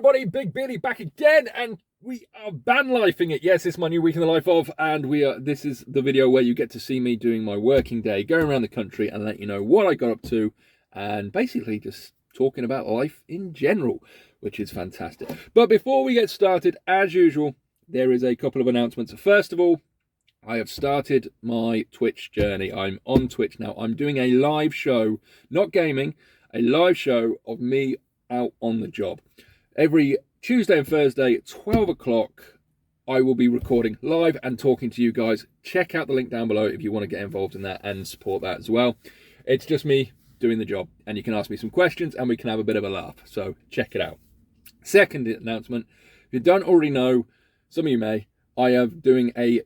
everybody, Big Beardy back again, and we are van lifing it. Yes, it's my new week in the life of, and this is the video where you get to see me doing my working day, going around the country and let you know what I got up to, and basically just talking about life in general, which is fantastic. But before we get started, as usual, there is a couple of announcements. First of all, I have started my Twitch journey. I'm on Twitch now. I'm doing a live show, not gaming, a live show of me out on the job. Every Tuesday and Thursday at 12 o'clock, I will be recording live and talking to you guys. Check out the link down below if you want to get involved in that and support that as well. It's just me doing the job, and you can ask me some questions and we can have a bit of a laugh. So check it out. Second announcement, if you don't already know, some of you may, I am doing a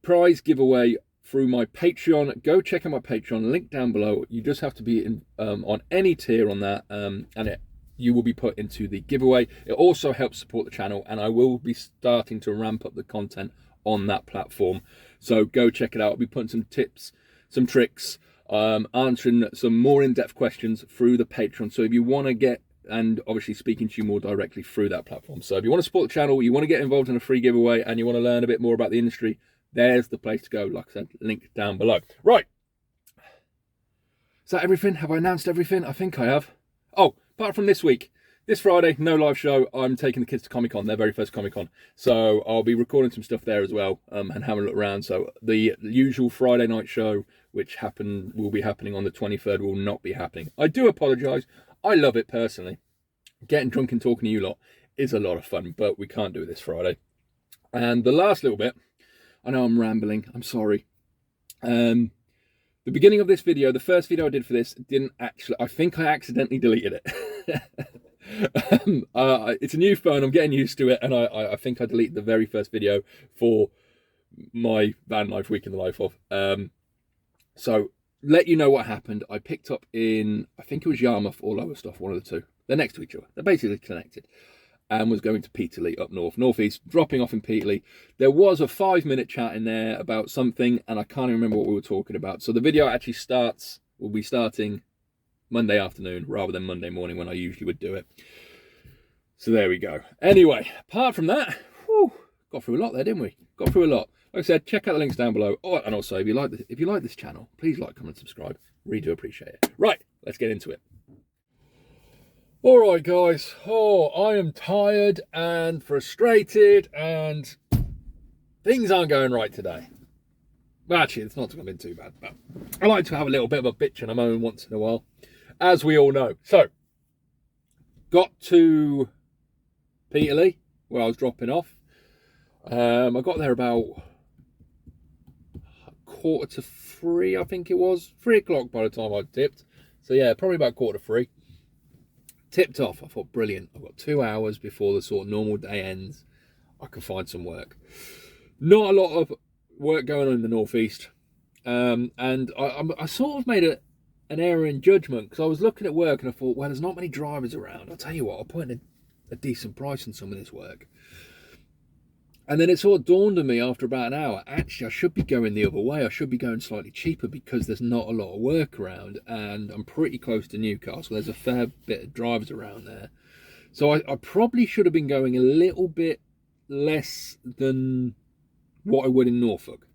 prize giveaway through my Patreon. Go check out my Patreon, link down below. You just have to be on any tier on that, and you will be put into the giveaway. It also helps support the channel, and I will be starting to ramp up the content on that platform. So go check it out. I'll be putting some tips, some tricks, answering some more in-depth questions through the Patreon. So if you want to get, and obviously speaking to you more directly through that platform. So if you want to support the channel, you want to get involved in a free giveaway, and you want to learn a bit more about the industry, there's the place to go. Like I said, link down below. Right. Is that everything? Have I announced everything? I think I have. Oh, apart from this week, this Friday, no live show. I'm taking the kids to Comic-Con, their very first Comic-Con. So I'll be recording some stuff there as well, and having a look around. So the usual Friday night show, which will be happening on the 23rd, will not be happening. I do apologise. I love it personally. Getting drunk and talking to you lot is a lot of fun, but we can't do it this Friday. And the last little bit, I know I'm rambling, I'm sorry. The beginning of this video, the first video I did for this, didn't actually, I think I accidentally deleted it. It's a new phone, I'm getting used to it, and I think I deleted the very first video for my van life week in the life of. So, let you know what happened. I picked up in, I think it was Yarmouth or Lowestoft, one of the two. They're next to each other, they're basically connected. And was going to Peterlee up northeast, dropping off in Peterlee. There was a 5-minute chat in there about something, and I can't even remember what we were talking about. So the video actually will be starting Monday afternoon rather than Monday morning when I usually would do it. So there we go. Anyway, apart from that, got through a lot there, didn't we? Got through a lot. Like I said, check out the links down below. Oh, and also, if you like this channel, please like, comment, subscribe. Really do appreciate it. Right, let's get into it. All right, guys. Oh, I am tired and frustrated, and things aren't going right today. Well, actually, it's not been too bad, but I like to have a little bit of a bitch and a moan once in a while, as we all know. So, got to Peterlee, where I was dropping off. I got there about 2:45, I think it was. 3 o'clock by the time I tipped. So, yeah, probably about 2:45. Tipped off. I thought, brilliant. I've got 2 hours before the sort of normal day ends. I can find some work. Not a lot of work going on in the northeast. And I sort of made an error in judgment, because I was looking at work and I thought, well, there's not many drivers around. I'll tell you what, I'll put in a decent price on some of this work. And then it sort of dawned on me after about an hour, actually, I should be going the other way. I should be going slightly cheaper, because there's not a lot of work around, and I'm pretty close to Newcastle. There's a fair bit of drivers around there. So I probably should have been going a little bit less than what I would in Norfolk,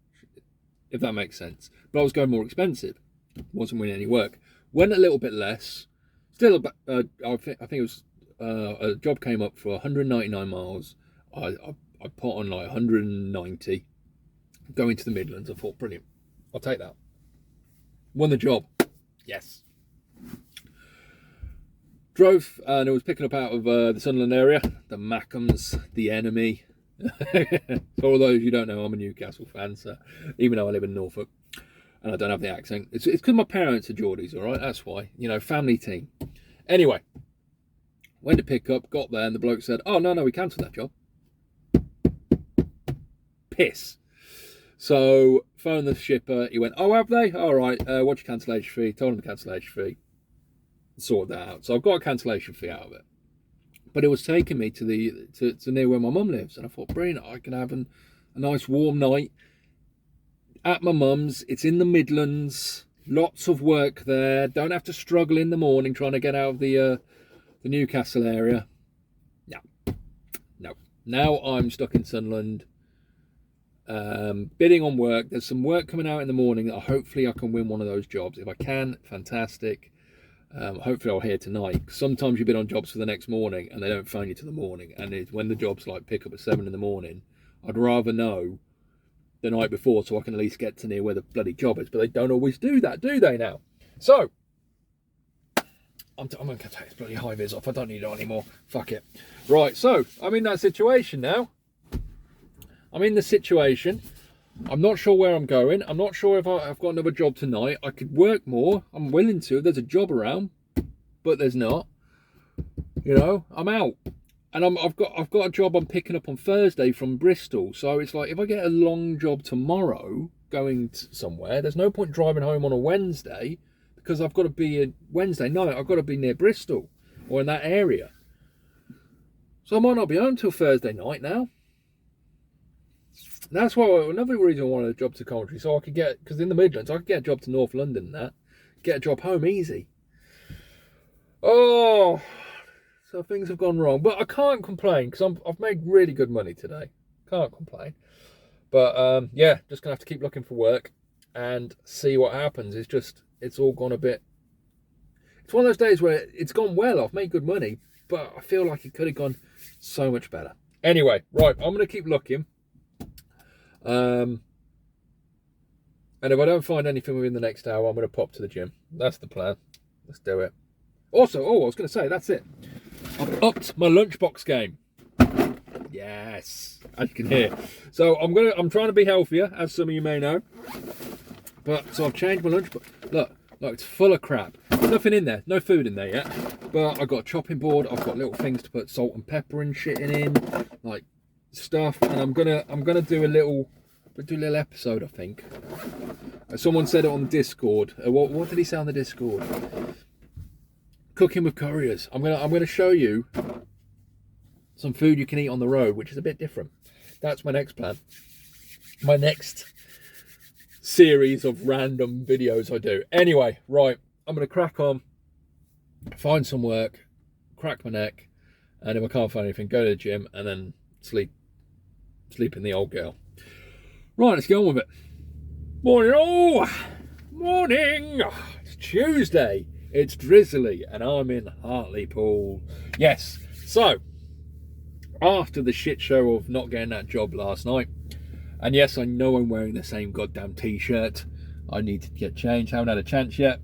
if that makes sense. But I was going more expensive. Wasn't winning any work. Went a little bit less. Still, I think it was, a job came up for 199 miles. I put on like 190, going to the Midlands. I thought, brilliant, I'll take that. Won the job, yes. Drove, and it was picking up out of the Sunderland area, the Mackhams, the enemy. For all those you don't know, I'm a Newcastle fan, so even though I live in Norfolk, and I don't have the accent, it's because my parents are Geordies, all right, that's why, you know, family team. Anyway, went to pick up, got there, and the bloke said, oh, no, we cancelled that job. Piss. So phoned the shipper. He went, oh, have they? All right, what's your cancellation fee? Told him the cancellation fee. Sorted that out. So I've got a cancellation fee out of it. But it was taking me to near where my mum lives, and I thought, brilliant, I can have a nice warm night at my mum's. It's in the Midlands. Lots of work there. Don't have to struggle in the morning trying to get out of the Newcastle area. Yeah. Now I'm stuck in Sunderland, bidding on work. There's some work coming out in the morning that hopefully I can win one of those jobs. If I can, fantastic. Hopefully I'll hear tonight. Sometimes you bid on jobs for the next morning and they don't phone you till the morning. And when the jobs like pick up at 7 in the morning, I'd rather know the night before so I can at least get to near where the bloody job is. But they don't always do that, do they now? So, I'm going to take this bloody high vis off. I don't need it anymore. Fuck it. Right, so I'm in that situation now. I'm in the situation. I'm not sure where I'm going. I'm not sure if I've got another job tonight. I could work more. I'm willing to. There's a job around, but there's not. You know, I'm out. And I've got a job I'm picking up on Thursday from Bristol. So it's like, if I get a long job tomorrow going somewhere, there's no point driving home on a Wednesday, because I've got to be in Wednesday night. I've got to be near Bristol or in that area. So I might not be home till Thursday night now. That's why another reason I wanted a job to Coventry, so I could get, because in the Midlands I could get a job to North London and that, get a job home easy. Oh, so things have gone wrong, but I can't complain because I've made really good money today. Can't complain. But yeah, just gonna have to keep looking for work and see what happens. It's all gone a bit. It's one of those days where it's gone well. I've made good money, but I feel like it could have gone so much better. Anyway, right, I'm gonna keep looking. And if I don't find anything within the next hour, I'm going to pop to the gym. That's the plan. Let's do it. Also, I was going to say, that's it. I've upped my lunchbox game. Yes, as you can hear. So I'm trying to be healthier, as some of you may know. But so I've changed my lunchbox. Look, it's full of crap. There's nothing in there, no food in there yet. But I've got a chopping board. I've got little things to put salt and pepper and shit in, like stuff. And I'm gonna do a little episode, I think. Someone said it on Discord. What did he say on the Discord? Cooking with couriers. I'm gonna show you some food you can eat on the road, which is a bit different. That's my next plan. My next series of random videos I do. Anyway, right, I'm gonna crack on, find some work, crack my neck, and if I can't find anything, go to the gym and then sleep in the old girl. Right, let's get on with it. Morning, all! Morning! It's Tuesday, it's drizzly, and I'm in Hartlepool. Yes, so, after the shit show of not getting that job last night, and yes, I know I'm wearing the same goddamn t-shirt, I need to get changed, haven't had a chance yet,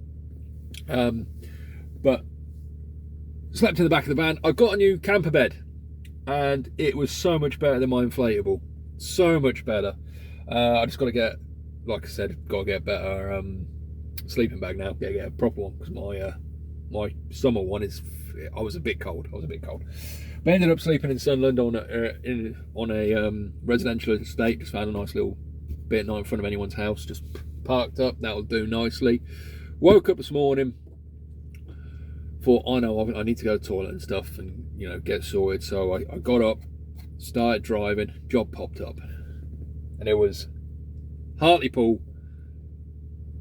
but slept in the back of the van. I got a new camper bed, and it was so much better than my inflatable, so much better. I just got to get, like I said, got to get a better sleeping bag now. Get a proper one, because my summer one is. I was a bit cold. But I ended up sleeping in Sunderland on a residential estate. Just found a nice little bit not in front of anyone's house. Just parked up. That'll do nicely. Woke up this morning. Thought, I know I need to go to the toilet and stuff, and get sorted. So I got up, started driving. Job popped up. And it was Hartlepool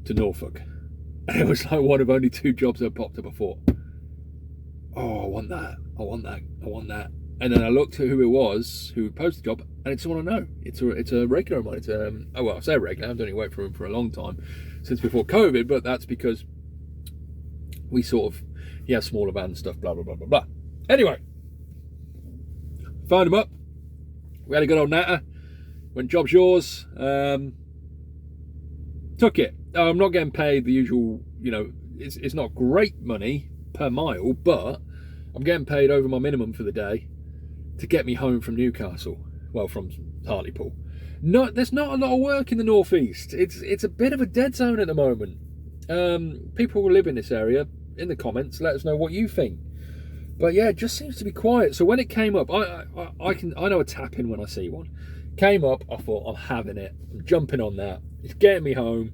to Norfolk. And it was like one of only 2 jobs that popped up. I thought, oh, I want that. And then I looked at who it was who posted the job, and it's someone I know. It's a regular of mine. It's I say regular. I've only worked for him for a long time, since before COVID, but that's because we he has smaller van stuff, blah blah blah blah blah. Anyway, phoned him up. We had a good old natter. When job's yours, took it. I'm not getting paid the usual, it's not great money per mile, but I'm getting paid over my minimum for the day to get me home from Newcastle, well, from Hartlepool. There's not a lot of work in the northeast. It's a bit of a dead zone at the moment. People who live in this area, in the comments, let us know what you think. But yeah, it just seems to be quiet. So when it came up, I know a tap in when I see one. Came up, I thought, I'm having it. I'm jumping on that. It's getting me home.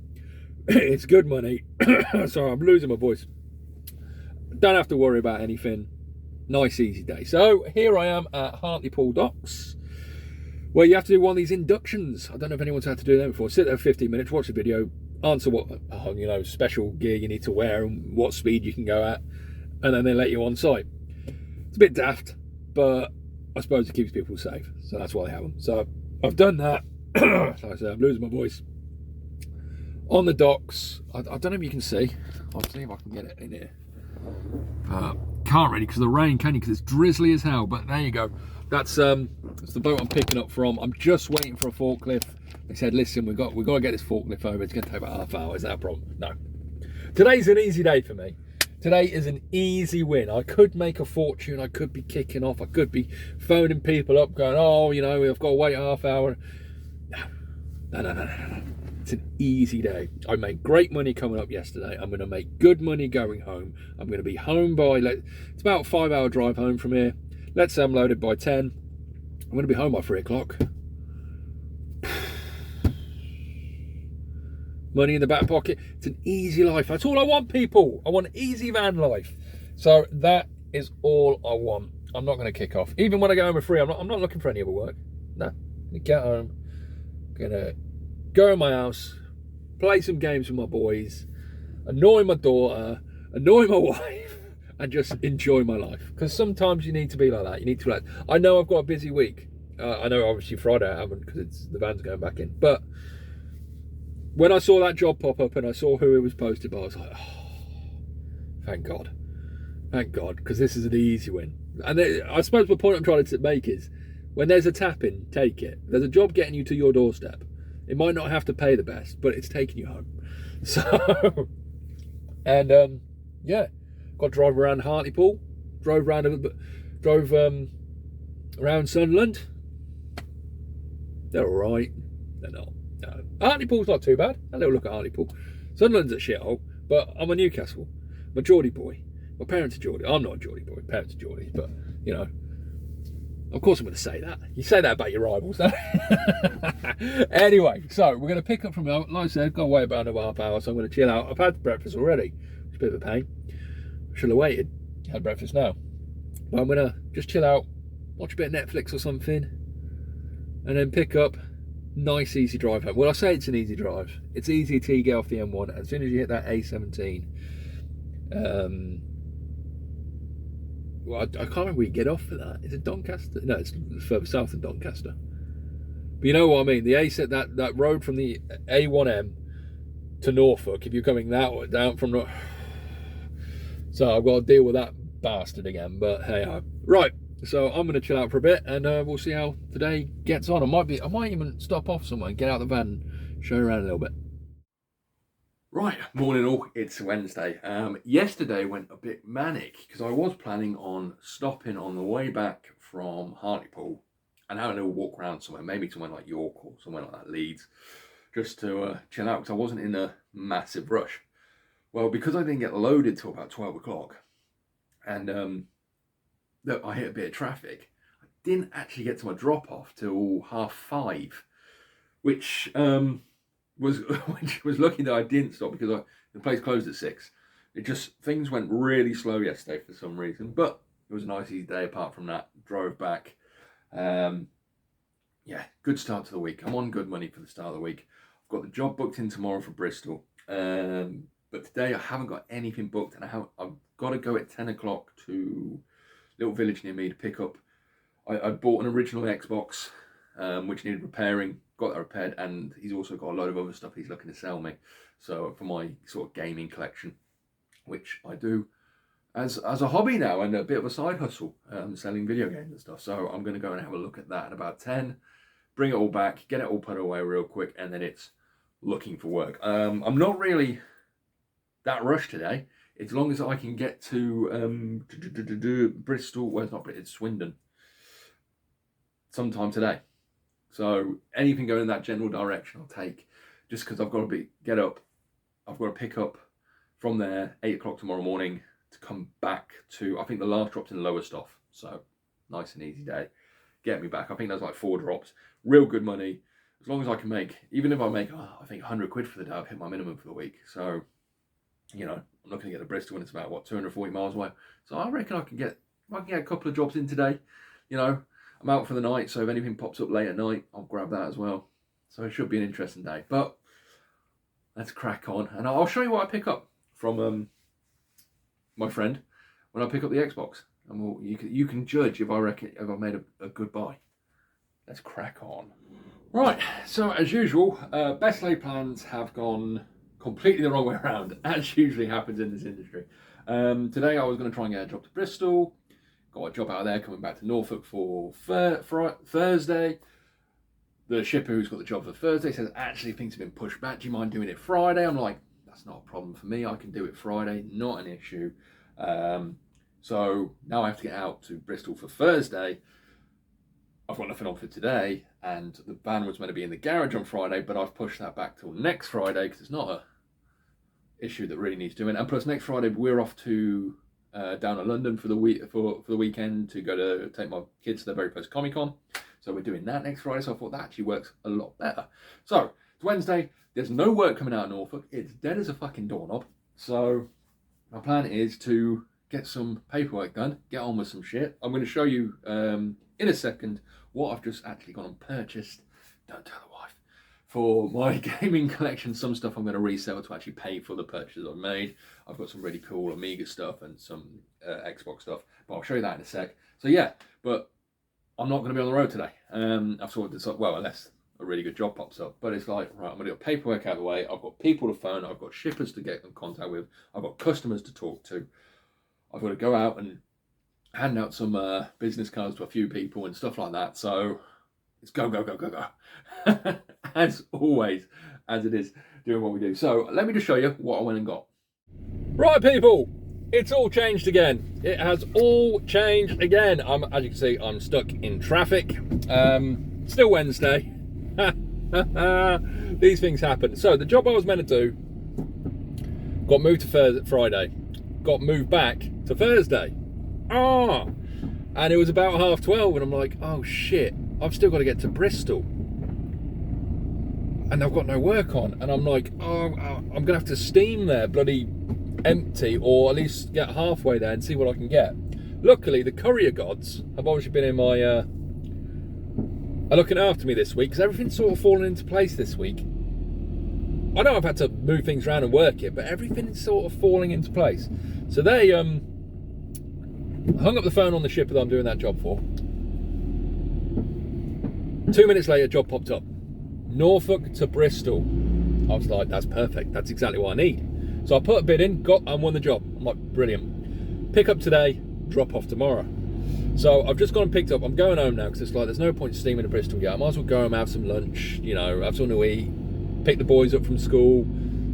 It's good money. Sorry, I'm losing my voice. Don't have to worry about anything. Nice, easy day. So here I am at Hartlepool Docks, where you have to do one of these inductions. I don't know if anyone's had to do that before. Sit there for 15 minutes, watch the video, answer what special gear you need to wear and what speed you can go at, and then they let you on site. It's a bit daft, but I suppose it keeps people safe. So that's why they have them. So I've done that. Like I said, I'm losing my voice. On the docks, I don't know if you can see. I'll see if I can get it in here. Can't really because of the rain, can you? Because it's drizzly as hell. But there you go. That's the boat I'm picking up from. I'm just waiting for a forklift. They said, listen, we've got to get this forklift over. It's going to take about half hour. Is that a problem? No. Today's an easy day for me. Today is an easy win. I could make a fortune. I could be kicking off. I could be phoning people up, going, oh, you know, I've got to wait half hour. No. It's an easy day. I made great money coming up yesterday. I'm going to make good money going home. I'm going to be home by, it's about a 5-hour drive home from here. Let's say I'm loaded by 10. I'm going to be home by 3 o'clock. Money in the back pocket. It's an easy life. That's all I want, people. I want an easy van life. So that is all I want. I'm not going to kick off. Even when I go home at 3, I'm not looking for any other work. No. I'm going to get home. I'm going to go in my house, play some games with my boys, annoy my daughter, annoy my wife, and just enjoy my life. Because sometimes you need to be like that. You need to relax. I know I've got a busy week. I know obviously Friday I haven't because the van's going back in. But when I saw that job pop up and I saw who it was posted by, I was like, oh, thank God. Thank God, because this is an easy win. And I suppose the point I'm trying to make is, when there's a tap in, take it. There's a job getting you to your doorstep. It might not have to pay the best, but it's taking you home. So, and yeah, got to drive around Hartlepool, drove around Sunderland. They're all right. They're not. No. Hartlepool's not too bad. A little look at Hartlepool. Sunderland's a shithole, but I'm a Newcastle. I'm a Geordie boy. My parents are Geordie. I'm not a Geordie boy. Parents are Geordie, but you know. Of course I'm going to say that. You say that about your rivals, don't you? Anyway, so we're going to pick up from, like I said, got to wait about another half hour, so I'm going to chill out. I've had breakfast already. It's a bit of a pain. Should have waited. Had breakfast now. But I'm going to just chill out, watch a bit of Netflix or something, and then pick up. Nice, easy drive home. Well, I say it's an easy drive. It's easy till you get off the M1. As soon as you hit that A17, well, I can't remember where you get off for that. Is it Doncaster? No, it's further south than Doncaster. But you know what I mean. The that road from the A1M to Norfolk. If you're coming that way down from Norfolk, so I've got to deal with that bastard again. But hey ho. Right. So I'm going to chill out for a bit, and we'll see how today gets on. I might even stop off somewhere and get out of the van, and show you around a little bit. Right, morning all, it's Wednesday. Yesterday went a bit manic because I was planning on stopping on the way back from Hartlepool and having a little walk around somewhere, maybe somewhere like York or somewhere like that, Leeds, just to chill out because I wasn't in a massive rush. Well, because I didn't get loaded till about 12 o'clock and look, I hit a bit of traffic, I didn't actually get to my drop off till 5:30, which was lucky that I didn't stop because the place closed at 6. Things went really slow yesterday for some reason, but it was a nice easy day apart from that. Drove back. Yeah, good start to the week. I'm on good money for the start of the week. I've got the job booked in tomorrow for Bristol, but today I haven't got anything booked, and I've got to go at 10 o'clock to a little village near me to pick up. I bought an original Xbox, which needed repairing. Got that repaired, and he's also got a load of other stuff he's looking to sell me. So for my sort of gaming collection, which I do as a hobby now and a bit of a side hustle, selling video games and stuff. So I'm going to go and have a look at that at about 10, bring it all back, get it all put away real quick, and then it's looking for work. I'm not really that rushed today, as long as I can get to Bristol. Well, it's not Bristol, it's Swindon sometime today. So anything going in that general direction I'll take, just because I've got to get up. I've got to pick up from there 8 o'clock tomorrow morning to come back to, I think the last drop's in Lowestoft. So nice and easy day. Get me back. I think there's like 4 drops. Real good money. As long as I can make, even if I make, I think 100 quid for the day, I've hit my minimum for the week. So, you know, I'm not going to get to Bristol when it's about, 240 miles away. So I reckon if I can get a couple of jobs in today, you know, I'm out for the night, so if anything pops up late at night, I'll grab that as well. So it should be an interesting day. But let's crack on, and I'll show you what I pick up from my friend when I pick up the Xbox. and you can judge if I've made a good buy. Let's crack on. Right, so as usual, best laid plans have gone completely the wrong way around, as usually happens in this industry. Today I was going to try and get a job to Bristol, got a job out of there, coming back to Norfolk for Thursday. The shipper who's got the job for Thursday says, actually, things have been pushed back. Do you mind doing it Friday? I'm like, that's not a problem for me. I can do it Friday, not an issue. So now I have to get out to Bristol for Thursday. I've got nothing on for today, and the van was meant to be in the garage on Friday, but I've pushed that back till next Friday because it's not a issue that really needs doing. And plus, next Friday we're off to down to London for the weekend to go to take my kids to their very first Comic-Con. So we're doing that next Friday, so I thought that actually works a lot better. So, it's Wednesday, there's no work coming out of Norfolk, it's dead as a fucking doorknob. So, my plan is to get some paperwork done, get on with some shit. I'm going to show you in a second what I've just actually gone and purchased, don't tell the wife, for my gaming collection. Some stuff I'm going to resell to actually pay for the purchases I've made. I've got some really cool Amiga stuff and some Xbox stuff, but I'll show you that in a sec. So yeah, but I'm not going to be on the road today. I've sort of decided, well, unless a really good job pops up. But it's like, right, I'm going to get paperwork out of the way. I've got people to phone. I've got shippers to get in contact with. I've got customers to talk to. I've got to go out and hand out some business cards to a few people and stuff like that. So it's go, go, go, go, go. As always, as it is doing what we do. So let me just show you what I went and got. Right, people. It's all changed again. It has all changed again. As you can see, I'm stuck in traffic. Still Wednesday. These things happen. So the job I was meant to do got moved to Friday. Got moved back to Thursday. And it was about 12:30 and I'm like, oh shit, I've still got to get to Bristol. And I've got no work on. And I'm like, oh, I'm going to have to steam there, bloody empty, or at least get halfway there and see what I can get. Luckily, the courier gods have obviously been in my are looking after me this week, because everything's sort of fallen into place this week. I know I've had to move things around and work it, but everything's sort of falling into place. So they hung up the phone on the shipper that I'm doing that job for. 2 minutes later, job popped up. Norfolk to Bristol. I was like, that's perfect. That's exactly what I need. So I put a bid in, and won the job. I'm like, brilliant. Pick up today, drop off tomorrow. So I've just gone and picked up. I'm going home now because it's like, there's no point steaming to Bristol yet. I might as well go home, have some lunch, you know, have something to eat, pick the boys up from school,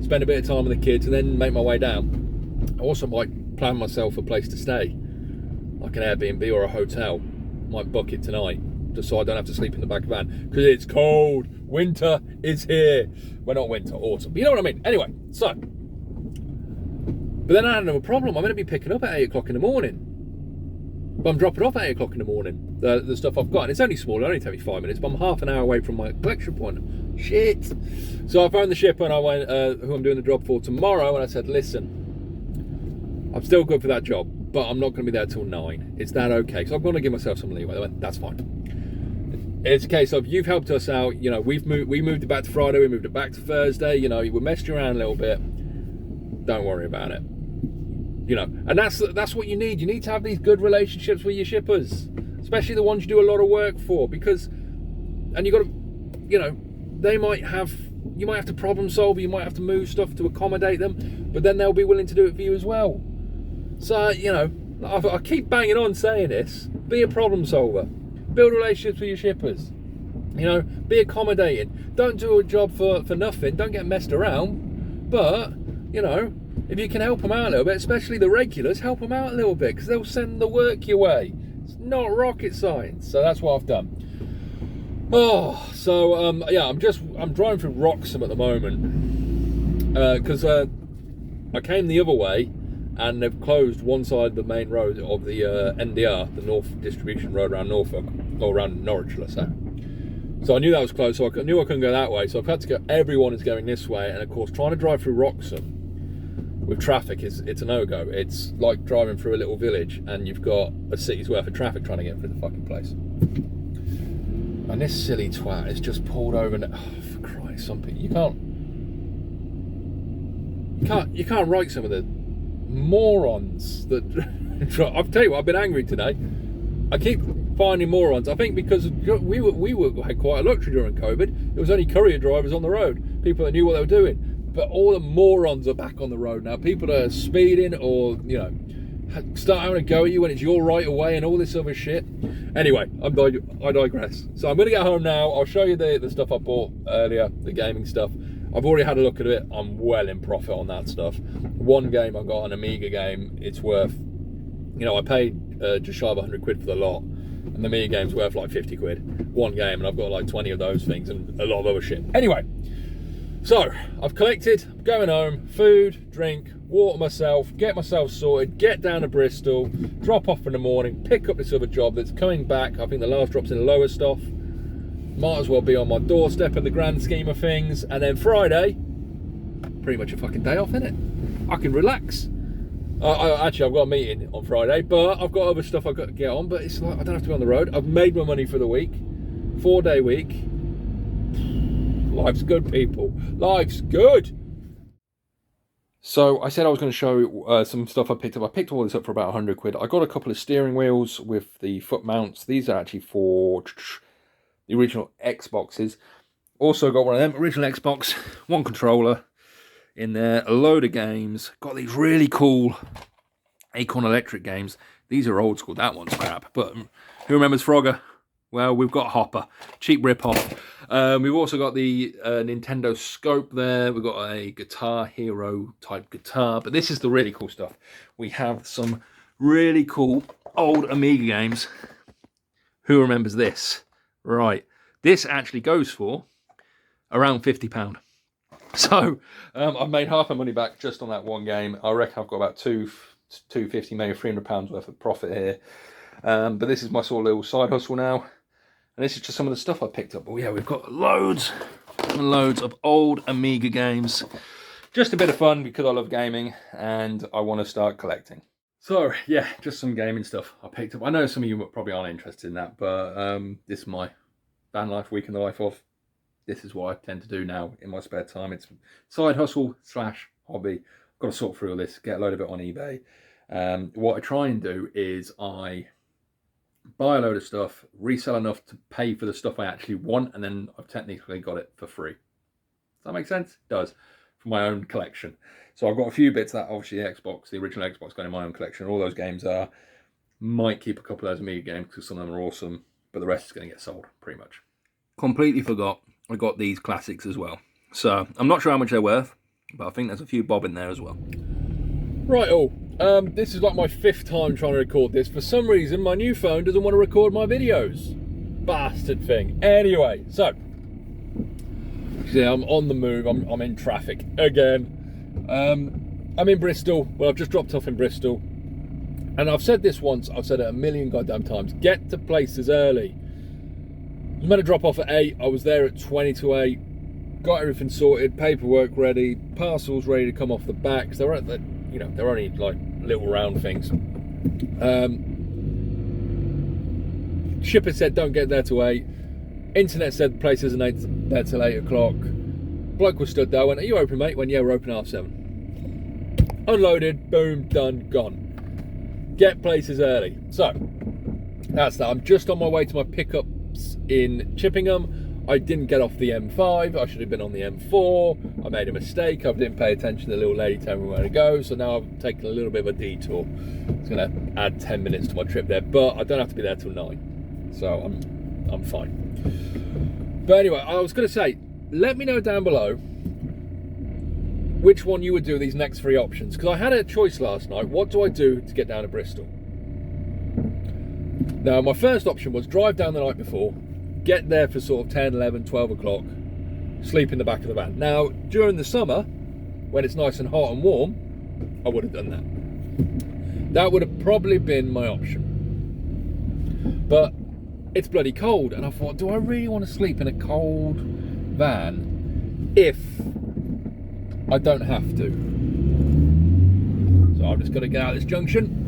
spend a bit of time with the kids, and then make my way down. I also might plan myself a place to stay, like an Airbnb or a hotel. Might book it tonight, just so I don't have to sleep in the back of the van, because it's cold. Winter is here. Well, not winter, autumn. But you know what I mean? Anyway, so. But then I had another problem. I'm going to be picking up at 8 o'clock in the morning. But I'm dropping off at 8 o'clock in the morning, the stuff I've got. And it's only small, it only takes me 5 minutes, but I'm half an hour away from my collection point. Shit. So I phoned the shipper and I went, who I'm doing the job for tomorrow, and I said, listen, I'm still good for that job, but I'm not going to be there till 9. Is that okay? So I'm going to give myself some leeway. They went, that's fine. It's a case of, you've helped us out, you know, we moved it back to Friday, we moved it back to Thursday, you know, we messed you around a little bit. Don't worry about it. You know, and that's what you need. You need to have these good relationships with your shippers, especially the ones you do a lot of work for, because, and you got to, you know, you might have to problem solve, you might have to move stuff to accommodate them, but then they'll be willing to do it for you as well. So, you know, I keep banging on saying this, be a problem solver, build relationships with your shippers, you know, be accommodating, don't do a job for nothing, don't get messed around, but, you know, if you can help them out a little bit, especially the regulars, help them out a little bit, because they'll send the work your way. It's not rocket science. So that's what I've done. Oh, so yeah, I'm driving through Wroxham at the moment, because I came the other way and they've closed one side of the main road of the NDR, the North Distribution Road around Norfolk, or around Norwich, let's say. So I knew that was closed, so I knew I couldn't go that way, so I've had to go, everyone is going this way, and of course trying to drive through Wroxham with traffic it's a no-go. It's like driving through a little village and you've got a city's worth of traffic trying to get through the fucking place. And this silly twat has just pulled over and, oh, for Christ, some people, you can't write some of the morons that I'll tell you what, I've been angry today. I keep finding morons. I think because we had quite a luxury during COVID. It was only courier drivers on the road, people that knew what they were doing. But all the morons are back on the road now. People that are speeding or, you know, start having a go at you when it's your right of way and all this other shit. Anyway, I digress. So I'm going to get home now. I'll show you the stuff I bought earlier, the gaming stuff. I've already had a look at it. I'm well in profit on that stuff. One game I got, an Amiga game, it's worth, you know, I paid just shy of 100 quid for the lot. And the Amiga game's worth like 50 quid. One game, and I've got like 20 of those things and a lot of other shit. Anyway. So, I've collected, I'm going home, food, drink, water myself, get myself sorted, get down to Bristol, drop off in the morning, pick up this other job that's coming back. I think the last drop's in Lowestoft. Might as well be on my doorstep in the grand scheme of things. And then Friday, pretty much a fucking day off, innit? I can relax. Actually, I've got a meeting on Friday, but I've got other stuff I've got to get on, but it's like, I don't have to be on the road. I've made my money for the week, 4-day week. Life's good, people. Life's good. So I said I was going to show some stuff I picked up. I picked all this up for about 100 quid. I got a couple of steering wheels with the foot mounts. These are actually for the original Xboxes. Also got one of them, original Xbox, one controller in there, a load of games. Got these really cool Acorn Electric games. These are old school. That one's crap. But who remembers Frogger? Well, we've got Hopper, cheap rip-off. We've also got the Nintendo Scope there. We've got a Guitar Hero type guitar, but this is the really cool stuff. We have some really cool old Amiga games. Who remembers this? Right, this actually goes for around £50. So I've made half my money back just on that one game. I reckon I've got about £250, maybe £300 worth of profit here. But this is my sort of little side hustle now. And this is just some of the stuff I picked up. Oh yeah, we've got loads and loads of old Amiga games. Just a bit of fun because I love gaming and I want to start collecting. So yeah, just some gaming stuff I picked up. I know some of you probably aren't interested in that, but this is my van life, week in the life of. This is what I tend to do now in my spare time. It's side hustle / hobby. I've got to sort through all this, get a load of it on eBay. What I try and do is I buy a load of stuff, resell enough to pay for the stuff I actually want, and then I've technically got it for free. Does that make sense? It does. For my own collection. So I've got a few bits that obviously the Xbox, the original Xbox, got in my own collection. All those games are. Might keep a couple of those Amiga games because some of them are awesome, but the rest is going to get sold pretty much. Completely forgot I got these classics as well. So I'm not sure how much they're worth, but I think there's a few bob in there as well. Right, this is like my 5th time trying to record this. For some reason, my new phone doesn't want to record my videos. Bastard thing. Anyway, so see, I'm on the move. I'm in traffic again. I'm in Bristol. Well, I've just dropped off in Bristol, and I've said this once. I've said it a million goddamn times. Get to places early. I was meant to drop off at 8. I was there at 20 to 8. Got everything sorted. Paperwork ready. Parcels ready to come off the back. Because they're at the, you know, they're only like little round things. Shipper said don't get there till 8. Internet said the place isn't there till 8 o'clock. Bloke was stood there. I went, are you open, mate? Went, yeah, we're open 7:30. Unloaded, boom, done, gone. Get places early. So that's that. I'm just on my way to my pickups in Chippingham. I didn't get off the M5. I should have been on the M4. I made a mistake. I didn't pay attention to the little lady telling me where to go. So now I've taken a little bit of a detour. It's going to add 10 minutes to my trip there, but I don't have to be there till 9. So I'm fine. But anyway, I was going to say, let me know down below which one you would do these next 3 options. Because I had a choice last night. What do I do to get down to Bristol? Now, my first option was drive down the night before, get there for sort of 10, 11, 12 o'clock, sleep in the back of the van. Now, during the summer, when it's nice and hot and warm, I would have done that. That would have probably been my option. But it's bloody cold, and I thought, do I really want to sleep in a cold van if I don't have to? So I'm just going to get out of this junction.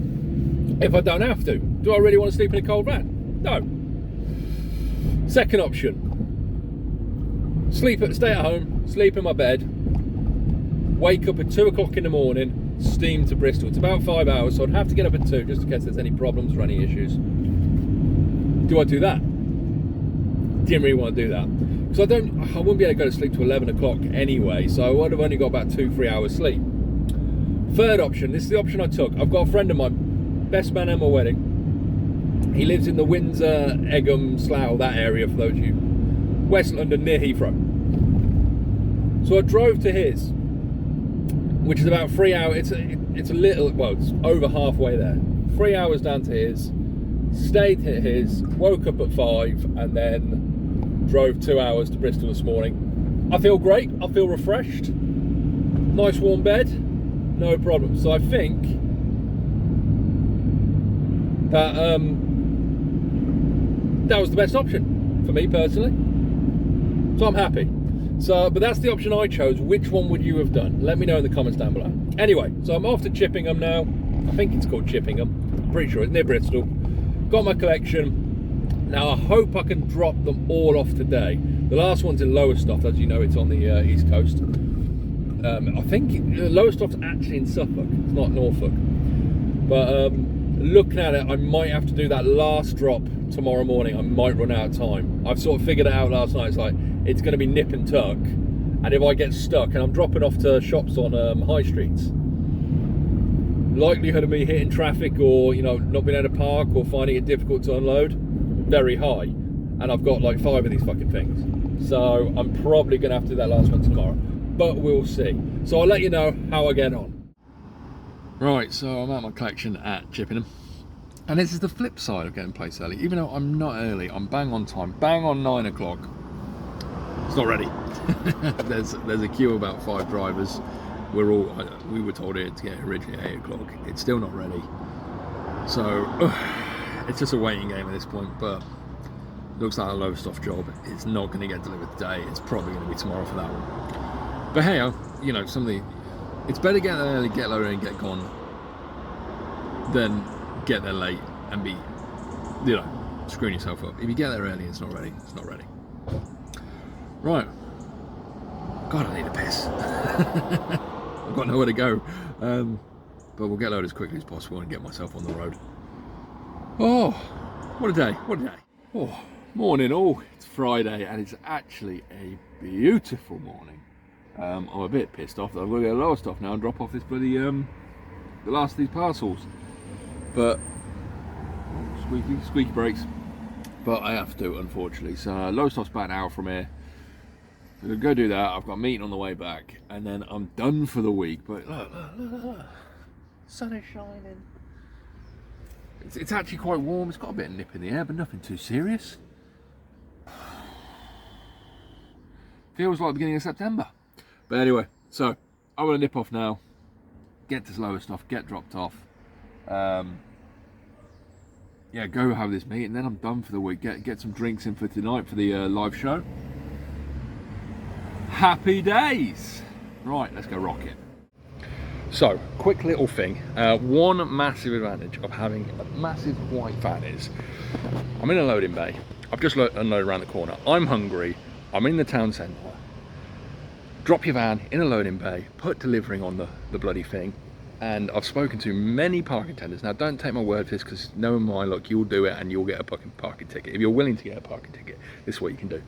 If I don't have to, do I really want to sleep in a cold van? No. Second option, stay at home, sleep in my bed, wake up at 2 o'clock in the morning, steam to Bristol. It's about 5 hours, so I'd have to get up at 2 just in case there's any problems or any issues. Do I do that? Didn't really want to do that because I wouldn't be able to go to sleep till 11 o'clock anyway, so I would have only got about 2-3 hours sleep. Third option, this is the option I took. I've got a friend of mine, best man at my wedding. He lives in the Windsor, Egham, Slough, that area for those of you. West London, near Heathrow. So I drove to his, which is about 3 hours. It's a little, well, it's over halfway there. 3 hours down to his, stayed at his, woke up at 5, and then drove 2 hours to Bristol this morning. I feel great. I feel refreshed. Nice warm bed, no problem. So I think that that was the best option for me personally. So I'm happy. So, but that's the option I chose. Which one would you have done? Let me know in the comments down below. Anyway, so I'm off to Chippingham now. I think it's called Chippingham. I'm pretty sure it's near Bristol. Got my collection. Now I hope I can drop them all off today. The last one's in Lowestoft, as you know, it's on the east coast. I think Lowestoft's actually in Suffolk. It's not Norfolk. But looking at it, I might have to do that last drop tomorrow morning. I might run out of time. I've sort of figured it out last night. It's like, it's going to be nip and tuck, and if I get stuck and I'm dropping off to shops on high streets, likelihood of me hitting traffic or, you know, not being able to park or finding it difficult to unload, very high. And I've got like 5 of these fucking things, so I'm probably going to have to do that last one tomorrow, but we'll see. So I'll let you know how I get on. Right, so I'm at my collection at Chippingham, and this is the flip side of getting placed early. Even though I'm not early, I'm bang on time, bang on 9 o'clock. It's not ready. there's a queue of about 5 drivers. We were told it to get originally at 8 o'clock. It's still not ready. So it's just a waiting game at this point, but looks like a Lowestoft job. It's not going to get delivered today. It's probably going to be tomorrow for that one. But hey, you know, it's better get there early, get lower and get gone than get there late and be, you know, screwing yourself up. If you get there early and it's not ready, it's not ready. Right, God, I need a piss. I've got nowhere to go, but we'll get loaded as quickly as possible and get myself on the road. Oh, what a day, what a day. Oh, morning all, it's Friday and it's actually a beautiful morning. I'm a bit pissed off that I've got to get a lower stuff now and drop off this bloody, the last of these parcels. But, squeaky brakes. But I have to, unfortunately. So Lowestoft's about an hour from here. So I'll go do that. I've got a meeting on the way back, and then I'm done for the week. But look. Sun is shining. It's actually quite warm. It's got a bit of nip in the air, but nothing too serious. Feels like the beginning of September. But anyway, so I'm gonna nip off now. Get to Lowestoft, get dropped off. Yeah, go have this meeting, then I'm done for the week. Get some drinks in for tonight for the live show. Happy days! Right, let's go rock it. So, quick little thing. One massive advantage of having a massive white van is I'm in a loading bay. I've just unloaded around the corner. I'm hungry. I'm in the town centre. Drop your van in a loading bay, put delivering on the bloody thing. And I've spoken to many parking attendants. Now, don't take my word for this, because knowing my luck, you'll do it and you'll get a fucking parking ticket. If you're willing to get a parking ticket, this is what you can do.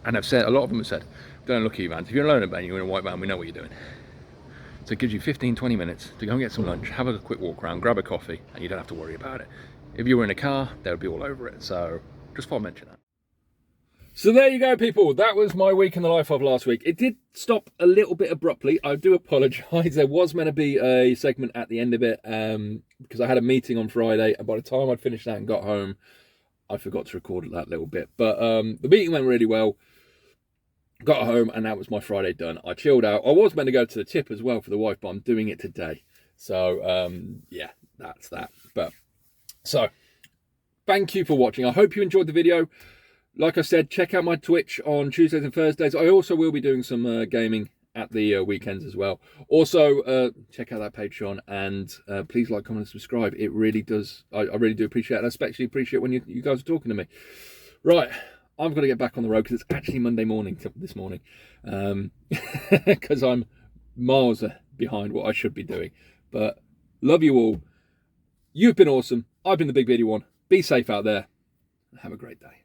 And I've said, a lot of them have said, don't look at your vans. If you're in a loading bay and you're in a white van, we know what you're doing. So it gives you 15-20 minutes to go and get some lunch, have a quick walk around, grab a coffee, and you don't have to worry about it. If you were in a car, they would be all over it. So just thought I'd mention that. So there you go, people. That was my week in the life of last week. It did stop a little bit abruptly. I do apologise. There was meant to be a segment at the end of it because I had a meeting on Friday. And by the time I'd finished that and got home, I forgot to record that little bit. But the meeting went really well. Got home and that was my Friday done. I chilled out. I was meant to go to the tip as well for the wife, but I'm doing it today. So, yeah, that's that. But so, thank you for watching. I hope you enjoyed the video. Like I said, check out my Twitch on Tuesdays and Thursdays. I also will be doing some gaming at the weekends as well. Also, check out that Patreon and please like, comment, and subscribe. It really does. I really do appreciate it. I especially appreciate when you guys are talking to me. Right, I'm going to get back on the road because it's actually Monday morning this morning. Because I'm miles behind what I should be doing. But love you all. You've been awesome. I've been the Big Beardy One. Be safe out there. Have a great day.